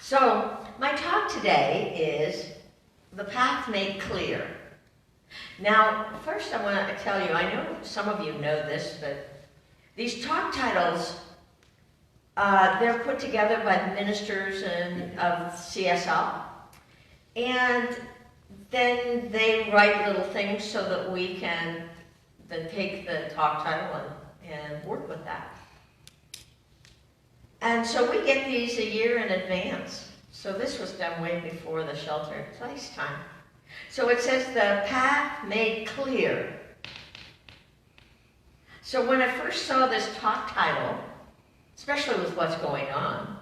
So, my talk today is The Path Made Clear. Now, first I want to tell you, I know some of you know this, but these talk titles, they're put together by the ministers of CSL, and then they write little things so that we can then take the talk title and work with that. And so we get these a year in advance. So this was done way before the shelter-in-place time. So it says the path made clear. So when I first saw this talk title, especially with what's going on,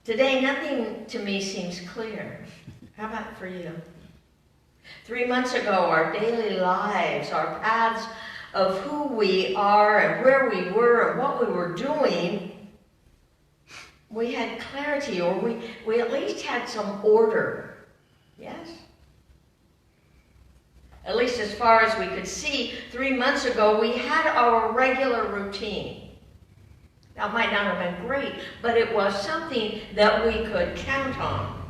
today nothing to me seems clear. How about for you? 3 months ago, our daily lives, our paths of who we are and where we were and what we were doing, we had clarity, or we at least had some order. Yes? At least as far as we could see, 3 months ago, we had our regular routine. Now, it might not have been great, but it was something that we could count on.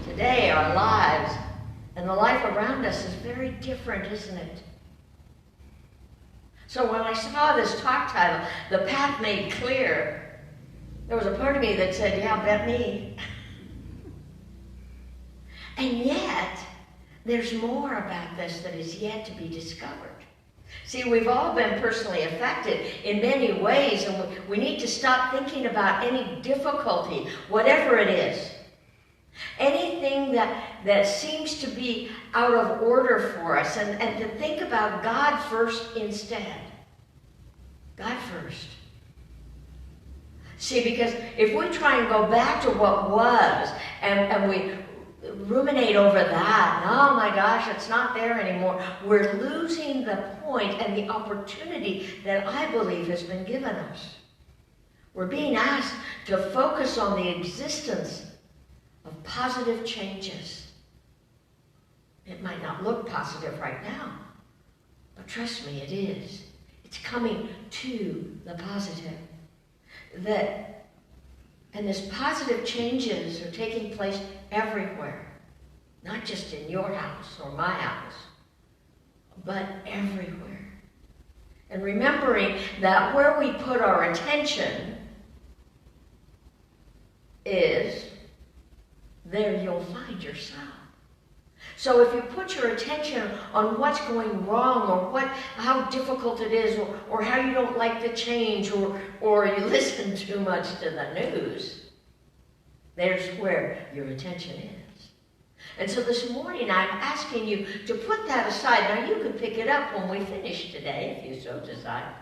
Today, our lives and the life around us is very different, isn't it? So when I saw this talk title, The Path Made Clear, there was a part of me that said, yeah, bet me. And yet, there's more about this that is yet to be discovered. See, we've all been personally affected in many ways, and we need to stop thinking about any difficulty, whatever it is. Anything that seems to be out of order for us, and to think about God first instead. God first. See, because if we try and go back to what was, and we ruminate over that, and oh my gosh, it's not there anymore, we're losing the point and the opportunity that I believe has been given us. We're being asked to focus on the existence of positive changes. It might not look positive right now, but trust me, it is. It's coming to the positive. And this positive changes are taking place everywhere, not just in your house or my house, but everywhere. And remembering that where we put our attention is, there you'll find yourself. So if you put your attention on what's going wrong, or how difficult it is, or how you don't like the change, or you listen too much to the news, there's where your attention is. And so this morning I'm asking you to put that aside. Now you can pick it up when we finish today, if you so desire.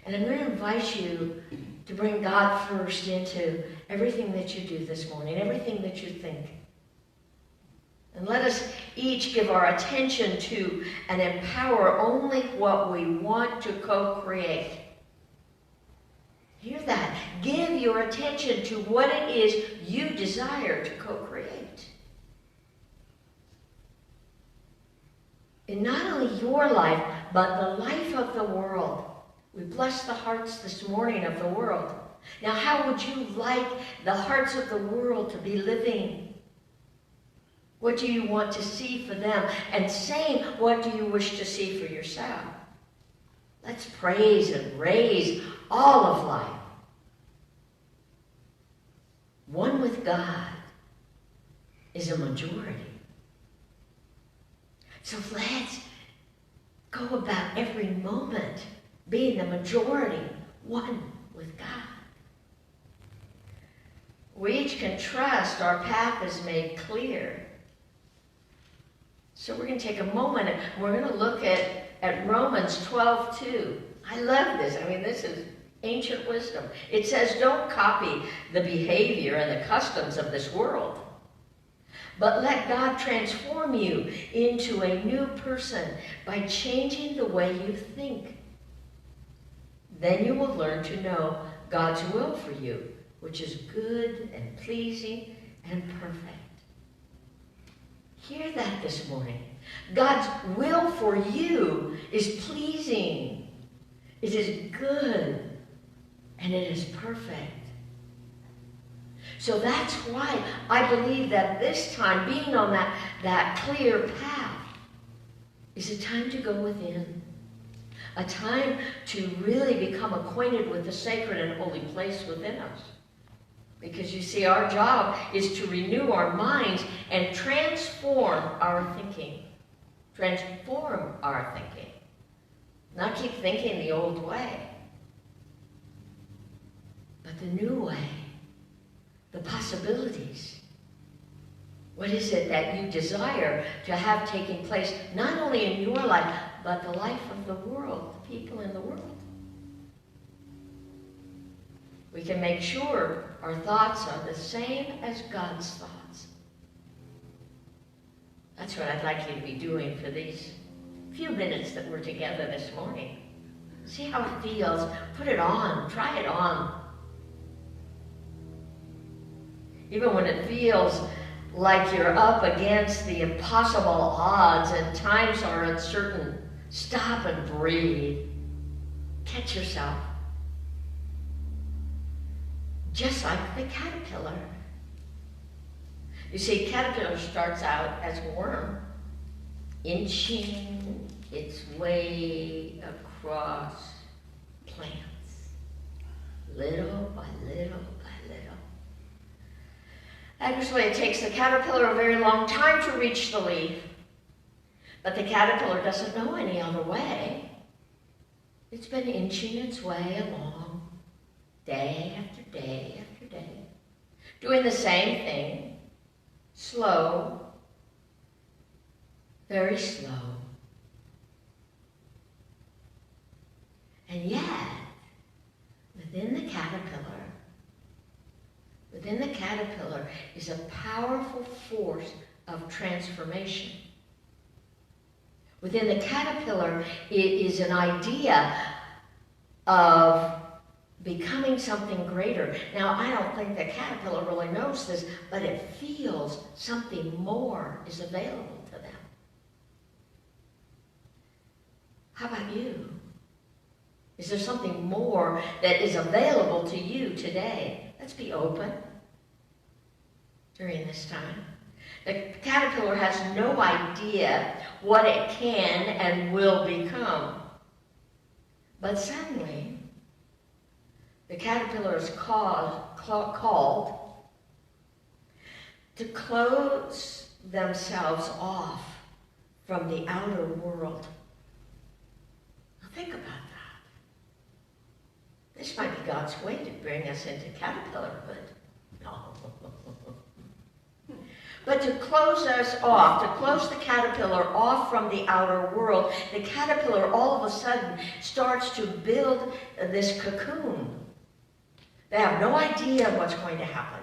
And I'm going to invite you to bring God first into everything that you do this morning, everything that you think. And let us each give our attention to and empower only what we want to co-create. Hear that. Give your attention to what it is you desire to co-create. In not only your life, but the life of the world. We bless the hearts this morning of the world. Now, how would you like the hearts of the world to be living? What do you want to see for them? And same, what do you wish to see for yourself? Let's praise and raise all of life. One with God is a majority. So let's go about every moment being the majority, one with God. We each can trust our path is made clear. So we're going to take a moment and we're going to look at Romans 12:2. I love this. I mean, this is ancient wisdom. It says, don't copy the behavior and the customs of this world, but let God transform you into a new person by changing the way you think. Then you will learn to know God's will for you, which is good and pleasing and perfect. Hear that this morning. God's will for you is pleasing. It is good. And it is perfect. So that's why I believe that this time, being on that clear path, is a time to go within. A time to really become acquainted with the sacred and holy place within us. Because you see, our job is to renew our minds and transform our thinking. Transform our thinking. Not keep thinking the old way, but the new way. The possibilities. What is it that you desire to have taking place, not only in your life, but the life of the world, the people in the world? We can make sure our thoughts are the same as God's thoughts. That's what I'd like you to be doing for these few minutes that we're together this morning. See how it feels. Put it on. Try it on. Even when it feels like you're up against the impossible odds and times are uncertain, stop and breathe. Catch yourself. Just like the caterpillar. You see, caterpillar starts out as a worm, inching its way across plants, little by little by little. Actually, it takes the caterpillar a very long time to reach the leaf, but the caterpillar doesn't know any other way. It's been inching its way along, day after day after day, doing the same thing, slow, very slow. And yet, within the caterpillar is a powerful force of transformation. Within the caterpillar, it is an idea of becoming something greater. Now, I don't think the caterpillar really knows this, but it feels something more is available to them. How about you? Is there something more that is available to you today? Let's be open during this time. The caterpillar has no idea what it can and will become. But suddenly, the caterpillar is called to close themselves off from the outer world. Now think about that. This might be God's way to bring us into caterpillarhood. No. But to close us off, to close the caterpillar off from the outer world, the caterpillar all of a sudden starts to build this cocoon. They have no idea what's going to happen,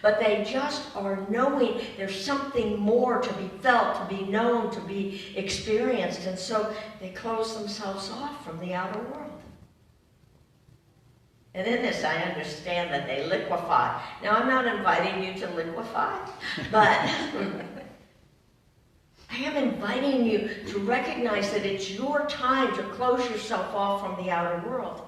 but they just are knowing there's something more to be felt, to be known, to be experienced, and so they close themselves off from the outer world. And in this, I understand that they liquefy. Now, I'm not inviting you to liquefy, but I am inviting you to recognize that it's your time to close yourself off from the outer world,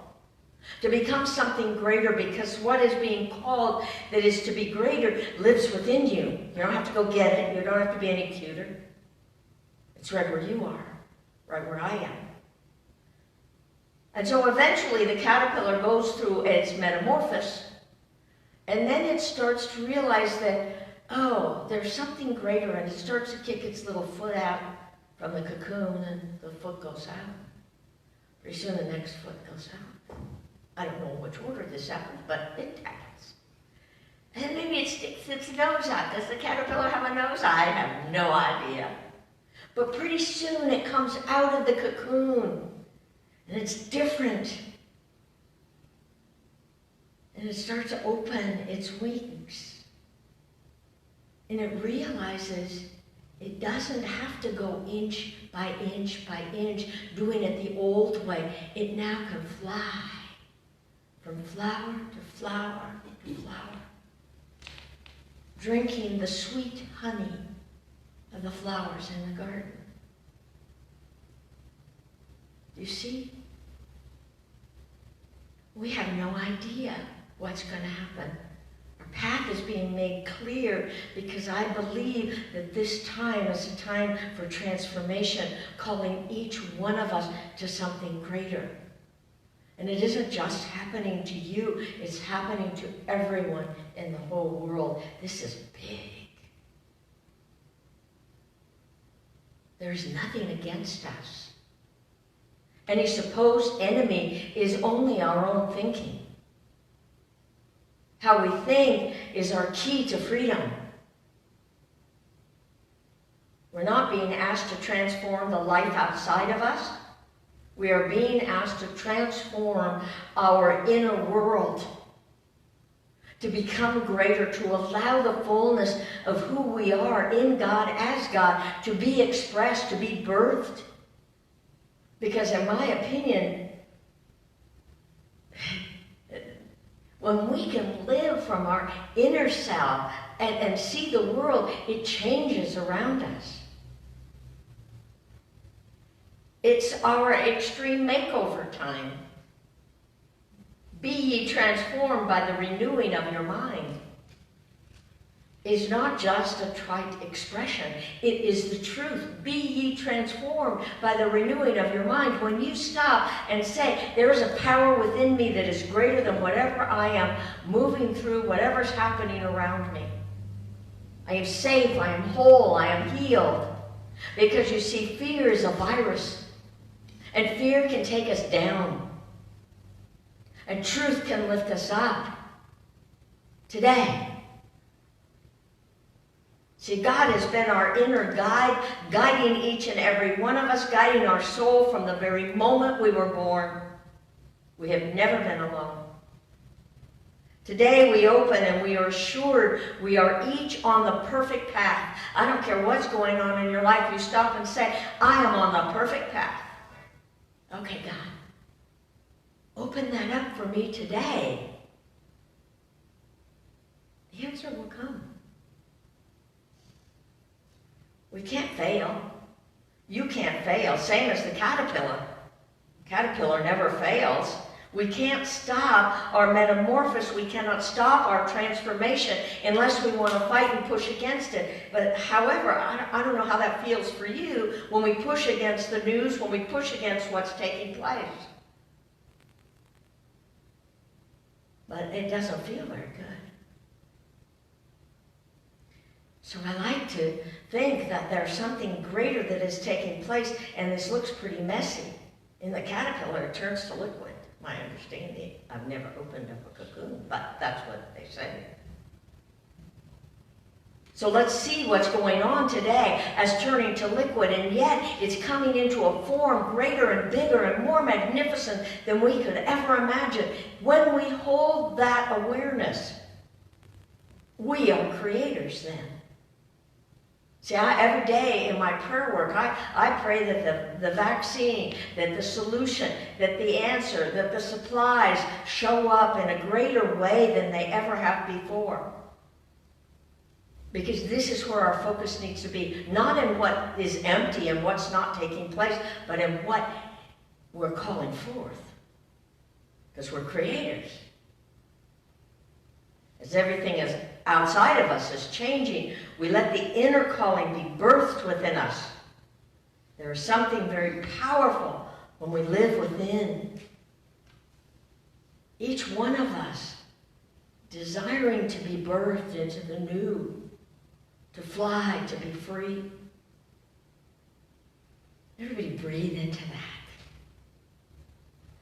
to become something greater, because what is being called that is to be greater lives within you. You don't have to go get it. You don't have to be any cuter. It's right where you are, right where I am. And so eventually the caterpillar goes through its metamorphosis, and then it starts to realize that, oh, there's something greater, and it starts to kick its little foot out from the cocoon, and the foot goes out. Pretty soon the next foot goes out. I don't know which order this happens, but it happens. And maybe it sticks its nose out. Does the caterpillar have a nose? I have no idea. But pretty soon it comes out of the cocoon. And it's different. And it starts to open its wings. And it realizes it doesn't have to go inch by inch by inch, doing it the old way. It now can fly from flower to flower to flower, drinking the sweet honey of the flowers in the garden. You see? We have no idea what's going to happen path is being made clear because I believe that this time is a time for transformation, calling each one of us to something greater. And it isn't just happening to you, it's happening to everyone in the whole world. This is big. There's nothing against us. Any supposed enemy is only our own thinking. How we think is our key to freedom. We're not being asked to transform the life outside of us. We are being asked to transform our inner world, to become greater, to allow the fullness of who we are in God as God to be expressed, to be birthed. Because in my opinion, when we can live from our inner self and see the world, it changes around us. It's our extreme makeover time. Be ye transformed by the renewing of your mind. Is not just a trite expression. It is the truth. Be ye transformed by the renewing of your mind. When you stop and say, there is a power within me that is greater than whatever I am moving through, whatever's happening around me. I am safe, I am whole, I am healed. Because you see, fear is a virus. And fear can take us down. And truth can lift us up. Today. See, God has been our inner guide, guiding each and every one of us, guiding our soul from the very moment we were born. We have never been alone. Today we open and we are assured we are each on the perfect path. I don't care what's going on in your life, you stop and say, I am on the perfect path. Okay, God, open that up for me today. The answer will come. We can't fail. You can't fail. Same as the caterpillar. The caterpillar never fails. We can't stop our metamorphosis. We cannot stop our transformation unless we want to fight and push against it. But however, I don't know how that feels for you when we push against the news, when we push against what's taking place. But it doesn't feel very good. So I like to think that there's something greater that is taking place, and this looks pretty messy. In the caterpillar, it turns to liquid. My understanding. I've never opened up a cocoon, but that's what they say. So let's see what's going on today as turning to liquid, and yet it's coming into a form greater and bigger and more magnificent than we could ever imagine. When we hold that awareness, we are creators then. See, every day in my prayer work, I pray that the vaccine, that the solution, that the answer, that the supplies show up in a greater way than they ever have before. Because this is where our focus needs to be, not in what is empty and what's not taking place, but in what we're calling forth. Because we're creators. As everything is outside of us is changing, we let the inner calling be birthed within us. There is something very powerful when we live within. Each one of us desiring to be birthed into the new, to fly, to be free. Everybody breathe into that.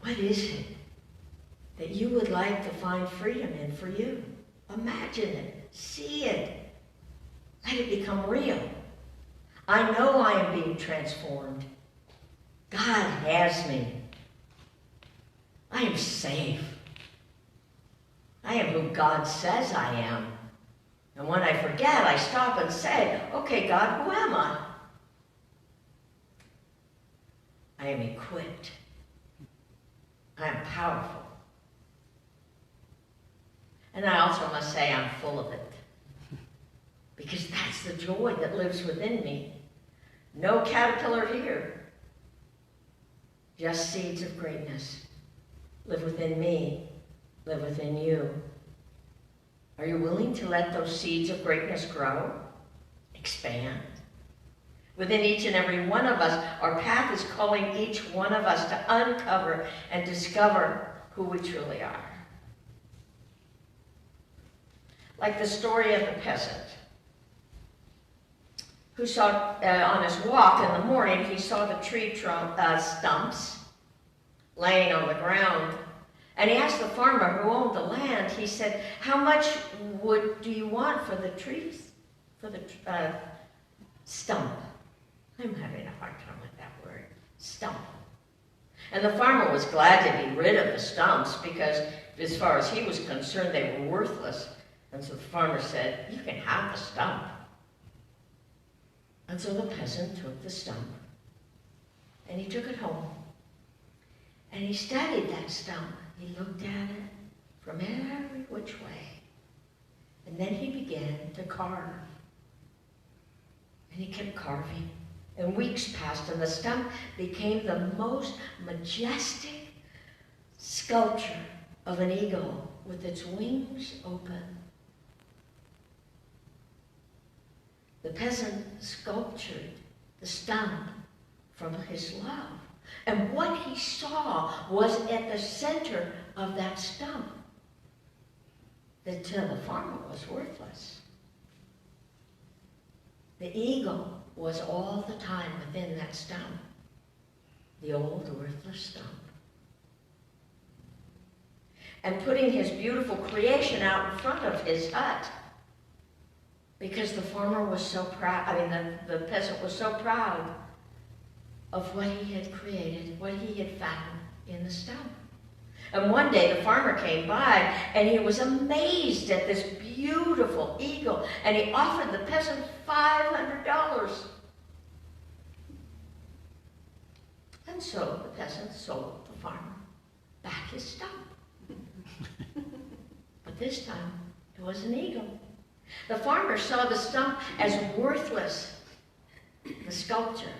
What is it that you would like to find freedom in for you? Imagine it. See it. Let it become real. I know I am being transformed. God has me. I am safe. I am who God says I am. And when I forget, I stop and say, okay, God, who am I? I am equipped. I am powerful. And I also must say I'm full of it. Because that's the joy that lives within me. No caterpillar here. Just seeds of greatness live within me, live within you. Are you willing to let those seeds of greatness grow, expand? Within each and every one of us, our path is calling each one of us to uncover and discover who we truly are. Like the story of the peasant who saw, on his walk in the morning, he saw the tree stumps laying on the ground. And he asked the farmer who owned the land, he said, how much wood do you want for the trees, for the stump? I'm having a hard time with that word, stump. And the farmer was glad to be rid of the stumps because as far as he was concerned, they were worthless. And so the farmer said, you can have the stump. And so the peasant took the stump and he took it home. And he studied that stump. He looked at it from every which way. And then he began to carve. And he kept carving. And weeks passed, and the stump became the most majestic sculpture of an eagle with its wings open. The peasant sculptured the stump from his love. And what he saw was at the center of that stump that to the farmer was worthless. The eagle was all the time within that stump, the old worthless stump. And putting his beautiful creation out in front of his hut, because the farmer was so proud, the peasant was so proud of what he had created, what he had found in the stump. And one day the farmer came by and he was amazed at this beautiful eagle, and he offered the peasant $500. And so the peasant sold the farmer back his stump. But this time it was an eagle. The farmer saw the stump as worthless. The sculptor,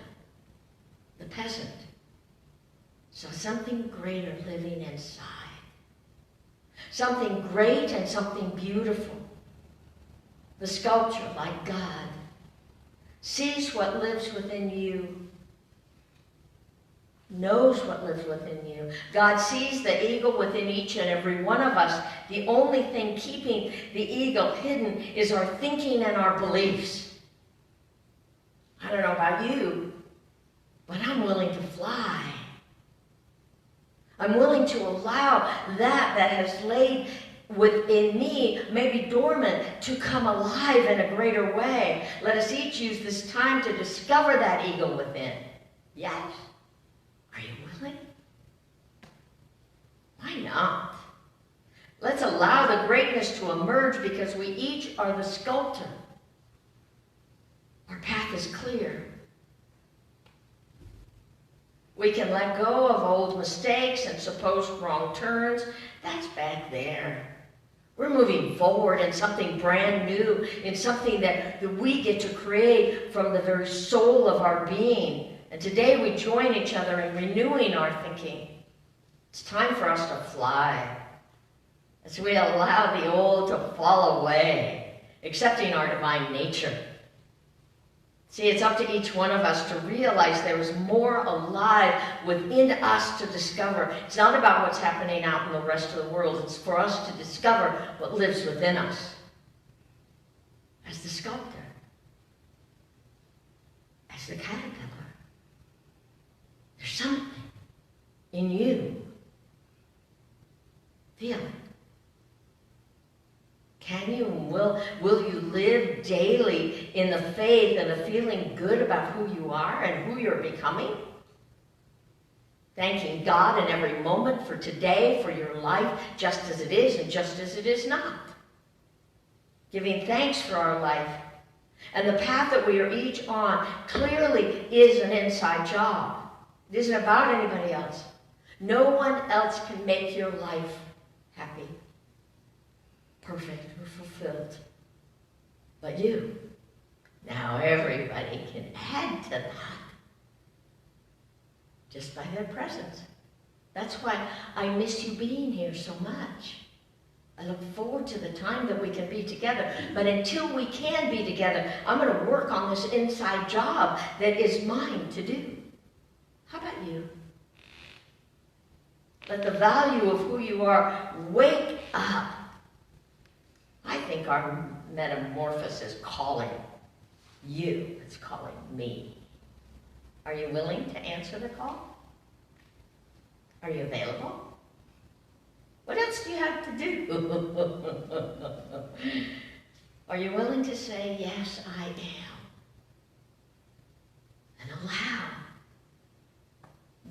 the peasant, saw something greater living inside. Something great and something beautiful. The sculpture, like God, sees what lives within you, knows what lives within you. God sees the eagle within each and every one of us. The only thing keeping the eagle hidden is our thinking and our beliefs. I don't know about you, but I'm willing to fly. I'm willing to allow that has laid within me, maybe dormant, to come alive in a greater way. Let us each use this time to discover that eagle within. Yes? Are you willing? Why not? Let's allow the greatness to emerge because we each are the sculptor. Our path is clear. We can let go of old mistakes and supposed wrong turns. That's back there. We're moving forward in something brand new, in something that we get to create from the very soul of our being. And today we join each other in renewing our thinking. It's time for us to fly as we allow the old to fall away, accepting our divine nature. See, it's up to each one of us to realize there is more alive within us to discover. It's not about what's happening out in the rest of the world. It's for us to discover what lives within us. As the sculptor, as the caterpillar, there's something in you. Feel it. Can you and will you live daily in the faith and the feeling good about who you are and who you're becoming? Thanking God in every moment for today, for your life, just as it is and just as it is not. Giving thanks for our life. And the path that we are each on clearly is an inside job. It isn't about anybody else. No one else can make your life happy, perfect, or fulfilled but you. Now everybody can add to that just by their presence. That's why I miss you being here so much. I look forward to the time that we can be together. But until we can be together, I'm going to work on this inside job that is mine to do. How about you? Let the value of who you are wake up. I think our metamorphosis is calling you. It's calling me. Are you willing to answer the call? Are you available? What else do you have to do? Are you willing to say, yes, I am? And allow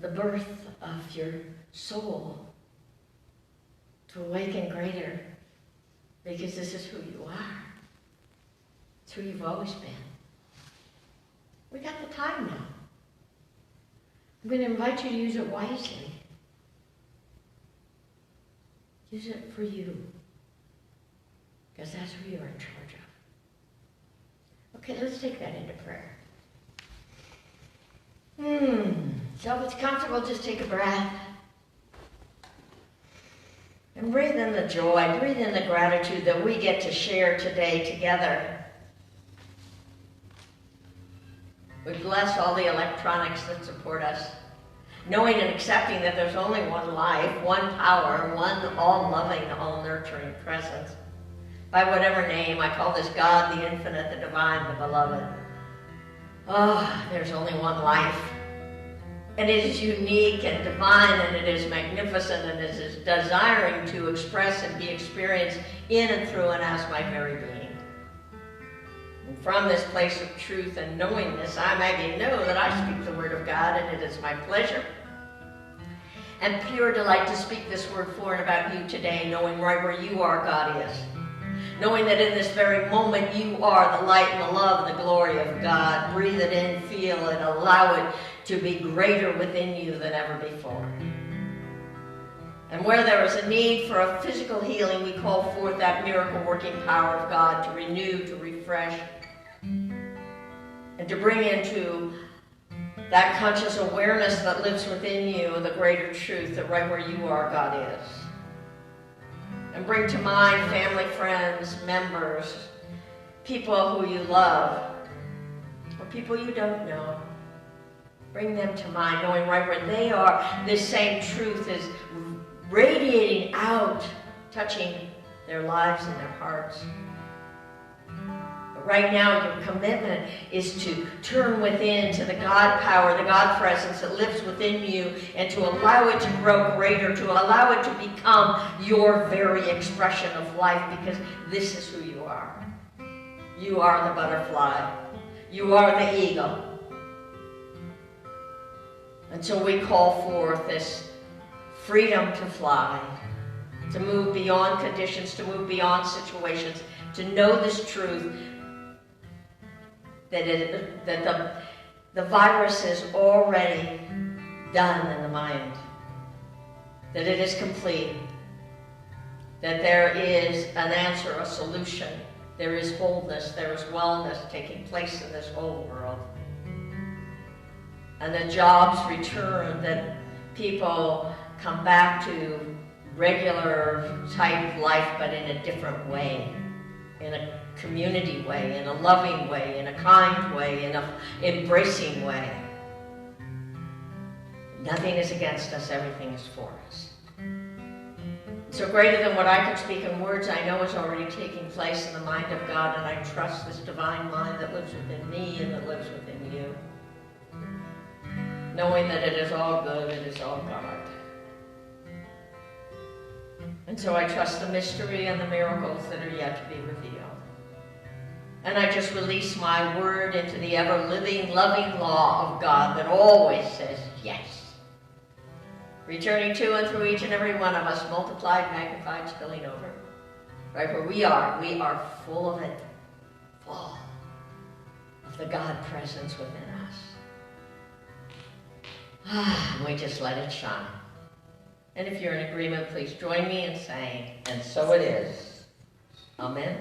the birth of your soul to awaken greater, because this is who you are. It's who you've always been. We got the time now. I'm going to invite you to use it wisely. Use it for you, because that's who you're in charge of. Okay, let's take that into prayer. So if it's comfortable, just take a breath. And breathe in the joy, breathe in the gratitude that we get to share today together. We bless all the electronics that support us, knowing and accepting that there's only one life, one power, one all-loving, all-nurturing presence. By whatever name, I call this God, the infinite, the divine, the beloved. There's only one life. And it is unique and divine, and it is magnificent, and it is desiring to express and be experienced in and through and as my very being. And from this place of truth and knowing this, I, Maggie, know that I speak the word of God, and it is my pleasure and pure delight to speak this word for and about you today, knowing right where you are, God is. Knowing that in this very moment you are the light and the love and the glory of God. Breathe it in, feel it, allow it to be greater within you than ever before. And where there is a need for a physical healing, we call forth that miracle-working power of God to renew, to refresh, and to bring into that conscious awareness that lives within you the greater truth that right where you are, God is. And bring to mind family, friends, members, people who you love, or people you don't know. Bring them to mind, knowing right where they are, this same truth is radiating out, touching their lives and their hearts. But right now, your commitment is to turn within to the God power, the God presence that lives within you, and to allow it to grow greater, to allow it to become your very expression of life, because this is who you are. You are the butterfly. You are the eagle. And so we call forth this freedom to fly, to move beyond conditions, to move beyond situations, to know this truth that the virus is already done in the mind, that it is complete, that there is an answer, a solution, there is wholeness, there is wellness taking place in this whole world. And the jobs return, that people come back to regular type life, but in a different way, in a community way, in a loving way, in a kind way, in an embracing way. Nothing is against us, everything is for us. So greater than what I can speak in words, I know is already taking place in the mind of God, and I trust this divine mind that lives within me and that lives within you. Knowing that it is all good, it is all God. And so I trust the mystery and the miracles that are yet to be revealed. And I just release my word into the ever-living, loving law of God that always says yes. Returning to and through each and every one of us, multiplied, magnified, spilling over. Right where we are full of it, full of the God presence within us. And we just let it shine. And if you're in agreement, please join me in saying, and so it is. Amen.